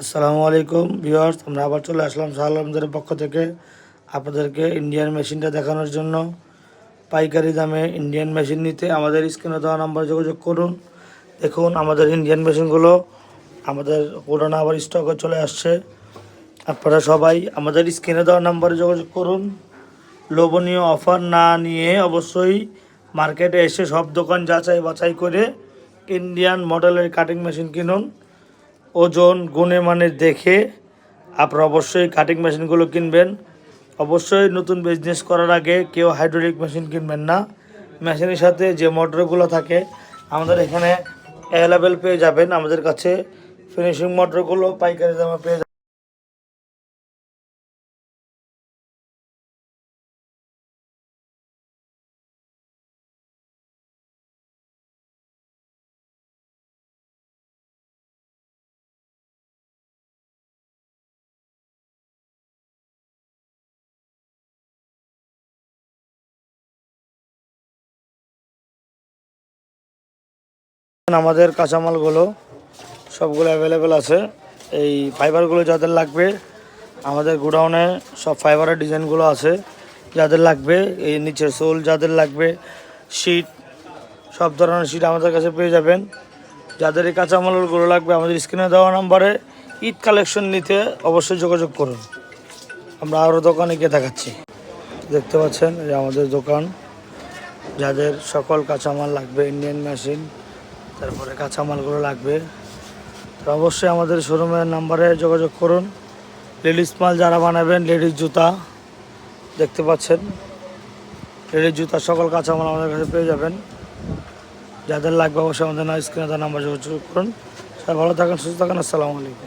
আসসালামু আলাইকুম ভিউয়ার্স, আমরা আবার চলে আসলাম শাহ আলমদের পক্ষ থেকে আপনাদেরকে ইন্ডিয়ান মেশিনটা দেখানোর জন্য। পাইকারি দামে ইন্ডিয়ান মেশিন নিতে আমাদের স্ক্রিনে দেওয়া নাম্বারে যোগাযোগ করুন। দেখুন আমাদের ইন্ডিয়ান মেশিনগুলো আমাদের পুরোনো আবার স্টকে চলে আসছে। আপনারা সবাই আমাদের স্ক্রিনে দেওয়া নাম্বারে যোগাযোগ করুন। লোভনীয় অফার না নিয়ে অবশ্যই মার্কেটে এসে সব দোকান যাচাই বাছাই করে ইন্ডিয়ান মডেলের কাটিং মেশিন কিনুন। ওজন গুণে মানে দেখে আপনারা অবশ্যই কাটিং মেশিনগুলো কিনবেন। অবশ্যই নতুন বিজনেস করার আগে কেউ হাইড্রোলিক মেশিন কিনবেন না। মেশিনের সাথে যে মোটরগুলো থাকে আমাদের এখানে অ্যাভেলেবেল পেয়ে যাবেন। আমাদের কাছে ফিনিশিং মোটরগুলো পাইকারি দামে পেয়ে যাবেন। আমাদের কাঁচামালগুলো সবগুলো অ্যাভেলেবেল আছে। এই ফাইবারগুলো যাদের লাগবে আমাদের গোডাউনে সব ফাইবারের ডিজাইনগুলো আছে। যাদের লাগবে এই নিচের সোল, যাদের লাগবে শীট, সব ধরনের শীট আমাদের কাছে পেয়ে যাবেন। যাদের এই কাঁচামালগুলো লাগবে আমাদের স্ক্রিনে দেওয়া নাম্বারে ঈদ কালেকশন নিতে অবশ্যই যোগাযোগ করুন। আমরা আরও দোকানে গিয়ে দেখাচ্ছি। দেখতে পাচ্ছেন এই আমাদের দোকান। যাদের সকল কাঁচামাল লাগবে, ইন্ডিয়ান মেশিন, তারপরে কাঁচামালগুলো লাগবে, তো অবশ্যই আমাদের শোরুমের নাম্বারে যোগাযোগ করুন। লেডিস মাল যারা বানাবেন, লেডিস জুতা দেখতে পাচ্ছেন, লেডিস জুতা সকল কাঁচামাল আমাদের কাছে পেয়ে যাবেন। যাদের লাগবে অবশ্যই আমাদের স্ক্রিনে তার নাম্বার যোগাযোগ করুন। সবাই ভালো থাকেন, সুস্থ থাকেন। আসসালামু আলাইকুম।